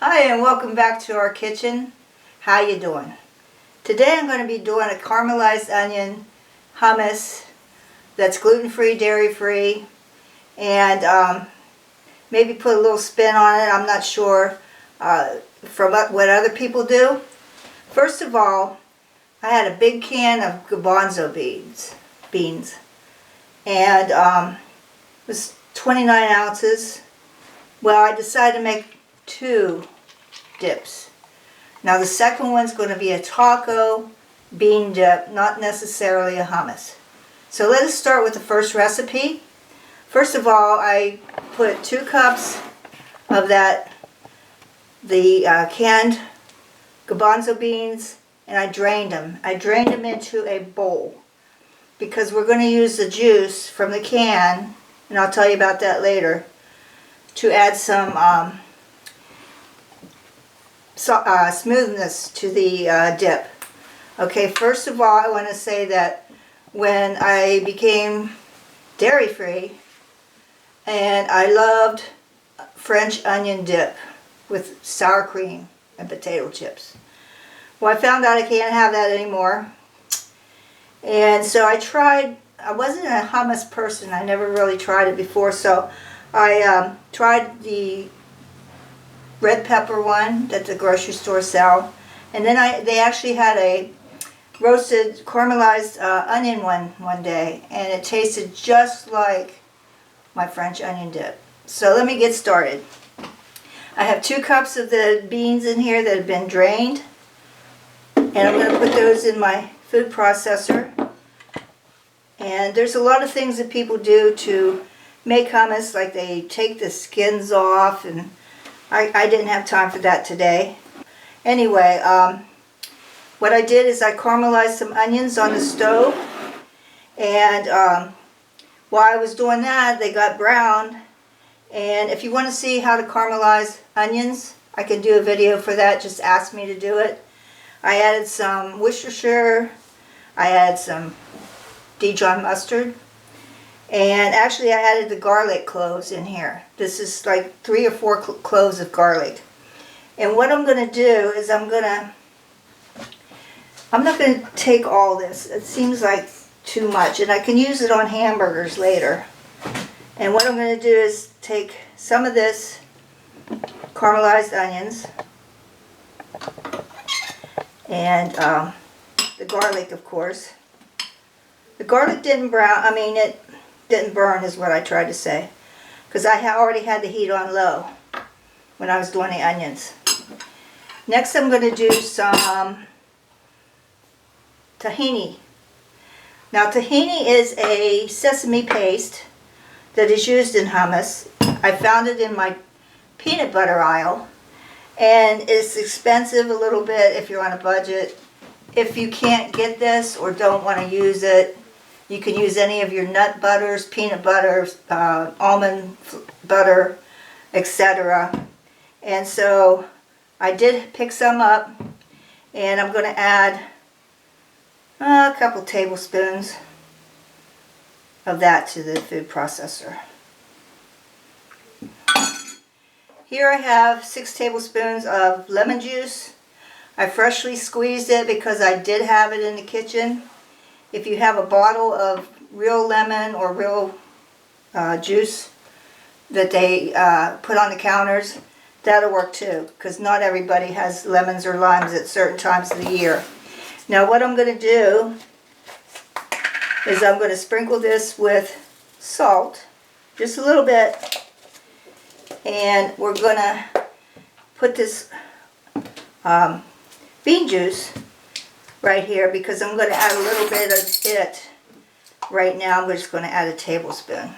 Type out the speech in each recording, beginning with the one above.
Hi and welcome back to our kitchen. How you doing? Today I'm going to be doing a caramelized onion hummus that's gluten-free, dairy-free, and maybe put a little spin on it. I'm not sure from what other people do. First of all, I had a big can of garbanzo beans, and it was 29 ounces. Well, I decided to make 2 dips. Now the second one's going to be a taco bean dip, not necessarily a hummus. So let us start with the first recipe. First of all, I put 2 cups of the canned garbanzo beans, and I drained them. I drained them into a bowl because we're going to use the juice from the can, and I'll tell you about that later, to add some smoothness to the dip. Okay, first of all, I want to say that when I became dairy-free, and I loved French onion dip with sour cream and potato chips. Well, I found out I can't have that anymore. And so I wasn't a hummus person. I never really tried it before, so I tried the red pepper one that the grocery store sell, and then they actually had a roasted caramelized onion one day, and it tasted just like my French onion dip. So let me get started. I have 2 cups of the beans in here that have been drained, and I'm going to put those in my food processor. And there's a lot of things that people do to make hummus, like they take the skins off, and I didn't have time for that today. Anyway, what I did is I caramelized some onions on the stove, and while I was doing that, they got brown. And if you want to see how to caramelize onions, I can do a video for that. Just ask me to do it. I added some Worcester, I added some Dijon mustard, and actually I added the garlic cloves in here. This is like 3 or 4 cloves of garlic. And what I'm going to do is I'm not going to take all this. It seems like too much, and I can use it on hamburgers later. And what I'm going to do is take some of this caramelized onions and the garlic, of course. The garlic didn't brown, it didn't burn is what I tried to say, because I already had the heat on low when I was doing the onions. Next I'm going to do some tahini. Now tahini is a sesame paste that is used in hummus. I found it in my peanut butter aisle, and it's expensive a little bit if you're on a budget. If you can't get this or don't want to use it, you can use any of your nut butters, peanut butter, almond butter, etc. And so I did pick some up, and I'm going to add a couple tablespoons of that to the food processor. Here I have 6 tablespoons of lemon juice. I freshly squeezed it because I did have it in the kitchen. If you have a bottle of real lemon or real juice that they put on the counters, that'll work too, because not everybody has lemons or limes at certain times of the year. Now what I'm going to do is I'm going to sprinkle this with salt, just a little bit, and we're going to put this bean juice right here, because I'm going to add a little bit of it right now. I'm just going to add a tablespoon.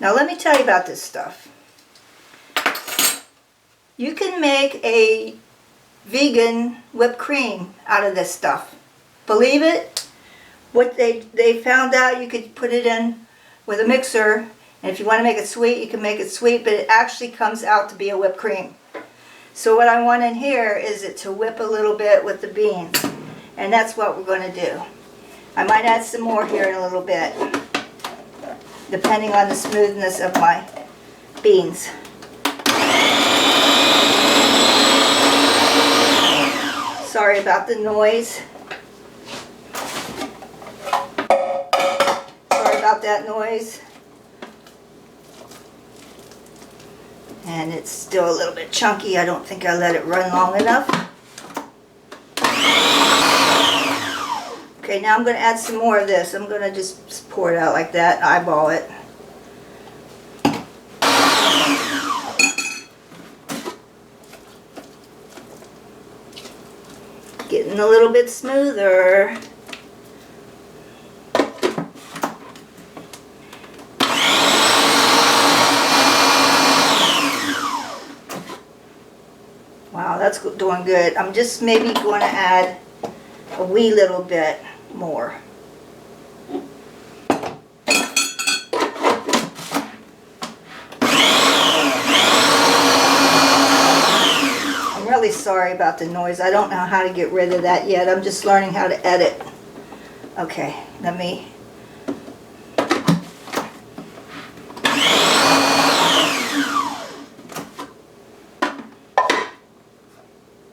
Now let me tell you about this stuff. You can make a vegan whipped cream out of this stuff. Believe it? What they found out, you could put it in with a mixer, and if you want to make it sweet, you can make it sweet, but it actually comes out to be a whipped cream. So what I want in here is it to whip a little bit with the beans, and that's what we're going to do. I might add some more here in a little bit, depending on the smoothness of my beans. sorry about the noise. Sorry about that noise. And it's still a little bit chunky. I don't think I let it run long enough. Okay, now I'm going to add some more of this. I'm going to just pour it out like that, eyeball it. Getting a little bit smoother. Wow, that's doing good. I'm just maybe going to add a wee little bit more. I'm really sorry about the noise. I don't know how to get rid of that yet. I'm just learning how to edit. Okay, let me...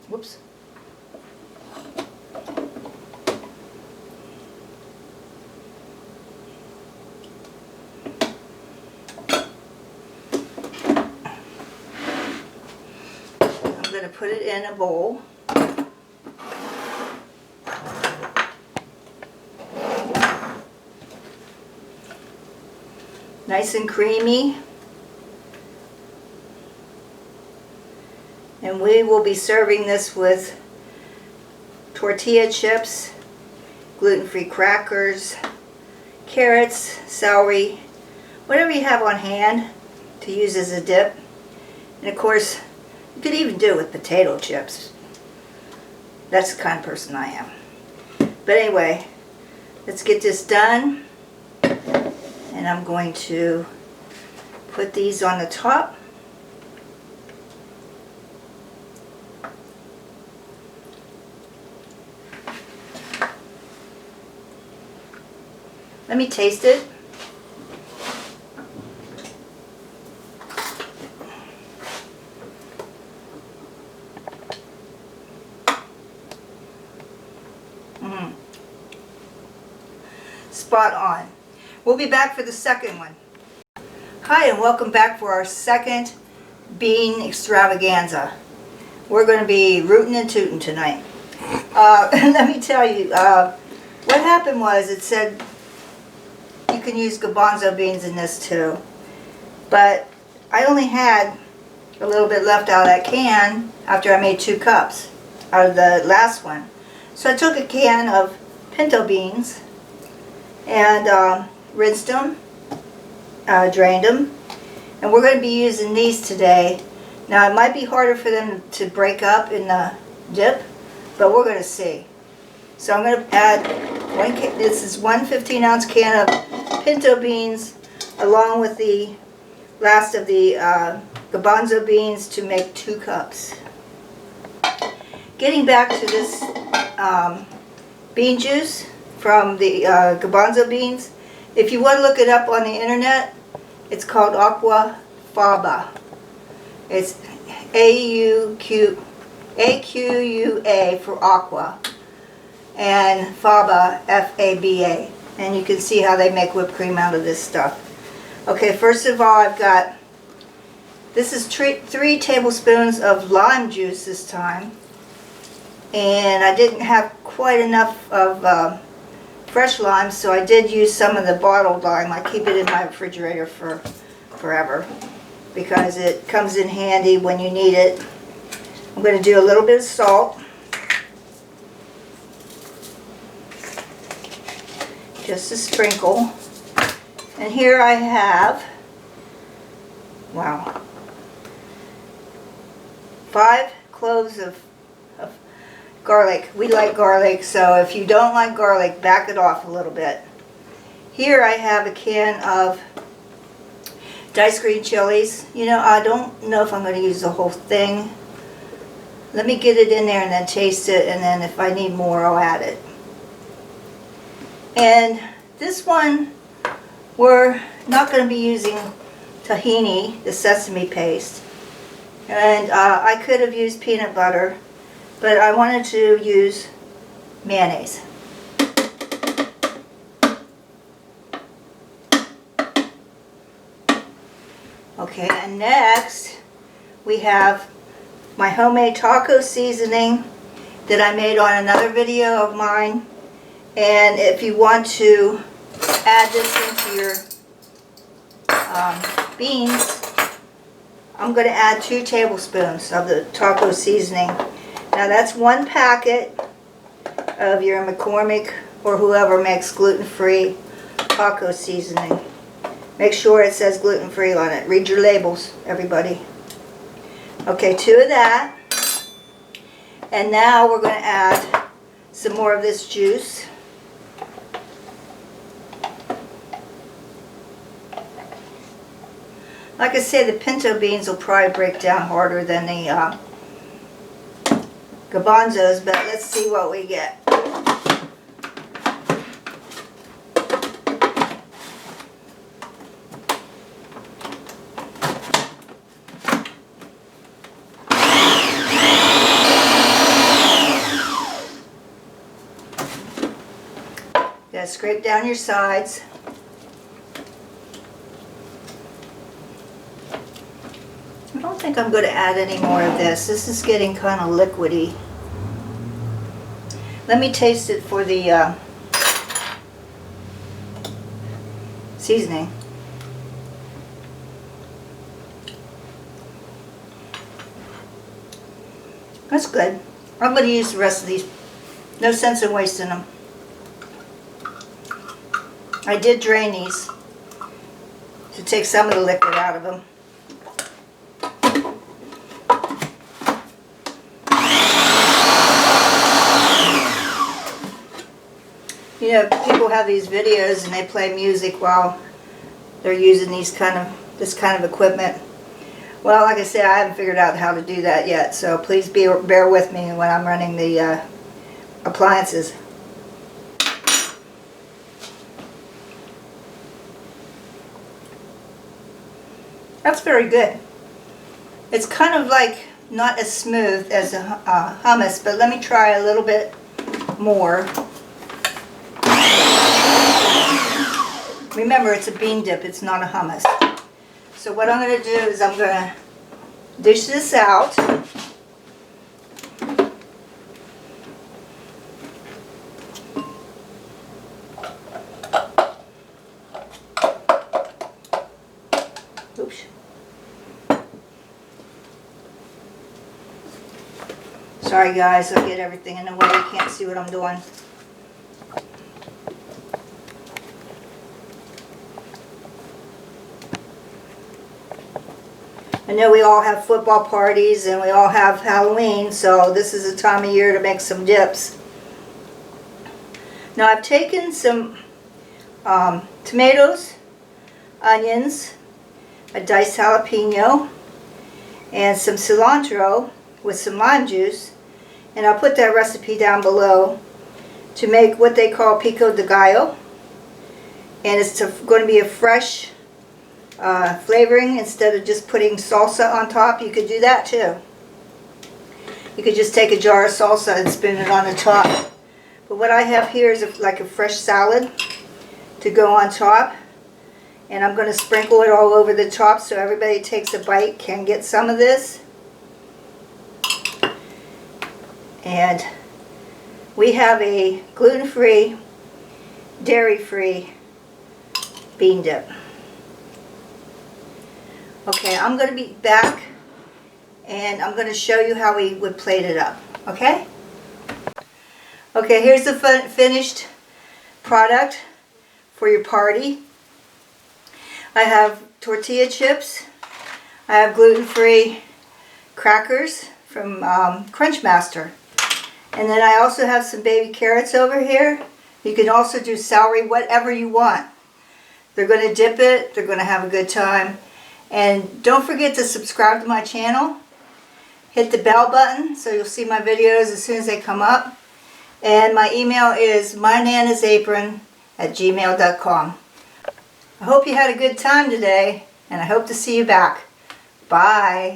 Whoops. I'm going to put it in a bowl. Nice and creamy. And we will be serving this with tortilla chips, gluten-free crackers, carrots, celery, whatever you have on hand to use as a dip. And of course, you could even do it with potato chips. That's the kind of person I am. But anyway, let's get this done. And I'm going to put these on the top. Let me taste it. Spot on. We'll be back for the second one. Hi, and welcome back for our second bean extravaganza. We're going to be rootin' and tootin' tonight. Let me tell you, what happened was it said you can use garbanzo beans in this too. But I only had a little bit left out of that can after I made 2 cups out of the last one. So I took a can of pinto beans and rinsed them, drained them, and we're going to be using these today. Now it might be harder for them to break up in the dip, but we're going to see. So I'm going to add this is 1 15-ounce can of pinto beans along with the last of the garbanzo beans to make 2 cups. Getting back to this bean juice from the garbanzo beans, if you want to look it up on the internet, it's called aqua faba. It's A-Q-U-A for aqua, and faba, F-A-B-A. And you can see how they make whipped cream out of this stuff. Okay, first of all, I've got, this is 3 tablespoons of lime juice this time. And I didn't have quite enough of fresh lime, so I did use some of the bottled lime. I keep it in my refrigerator for forever because it comes in handy when you need it. I'm going to do a little bit of salt. Just a sprinkle. And here I have, wow, 5 cloves of garlic. We like garlic, so if you don't like garlic, back it off a little bit. Here I have a can of diced green chilies. You know, I don't know if I'm going to use the whole thing. Let me get it in there and then taste it, and then if I need more, I'll add it. And this one, we're not going to be using tahini, the sesame paste. And I could have used peanut butter, but I wanted to use mayonnaise. Okay, and next we have my homemade taco seasoning that I made on another video of mine. And if you want to add this into your beans, I'm going to add 2 tablespoons of the taco seasoning. Now that's 1 packet of your McCormick or whoever makes gluten-free taco seasoning. Make sure it says gluten-free on it. Read your labels, everybody. Okay, 2 of that. And now we're going to add some more of this juice. Like I said, the pinto beans will probably break down harder than the garbanzos, but let's see what we get. Gotta scrape down your sides. I don't think I'm going to add any more of this. This is getting kind of liquidy. Let me taste it for the seasoning. That's good. I'm going to use the rest of these. No sense in wasting them. I did drain these to take some of the liquid out of them. You know, people have these videos and they play music while they're using this kind of equipment. Well, like I said, I haven't figured out how to do that yet, so please bear with me when I'm running the appliances. That's very good. It's kind of like not as smooth as a hummus, but let me try a little bit more. Remember, it's a bean dip, it's not a hummus. So what I'm going to do is I'm going to dish this out. Oops. Sorry guys, I get everything in the way. You can't see what I'm doing. I know we all have football parties and we all have Halloween, so this is a time of year to make some dips. Now I've taken some tomatoes, onions, a diced jalapeno, and some cilantro with some lime juice, and I'll put that recipe down below to make what they call pico de gallo, and it's going to be a fresh flavoring. Instead of just putting salsa on top, you could do that too. You could just take a jar of salsa and spoon it on the top. But what I have here is like a fresh salad to go on top, and I'm going to sprinkle it all over the top so everybody takes a bite can get some of this. And we have a gluten-free, dairy-free bean dip. Okay, I'm going to be back and I'm going to show you how we would plate it up. Okay? Okay, here's the finished product for your party. I have tortilla chips. I have gluten-free crackers from Crunchmaster. And then I also have some baby carrots over here. You can also do celery, whatever you want. They're going to dip it. They're going to have a good time. And don't forget to subscribe to my channel. Hit the bell button so you'll see my videos as soon as they come up. And my email is mynanasapron@gmail.com. I hope you had a good time today, and I hope to see you back. Bye.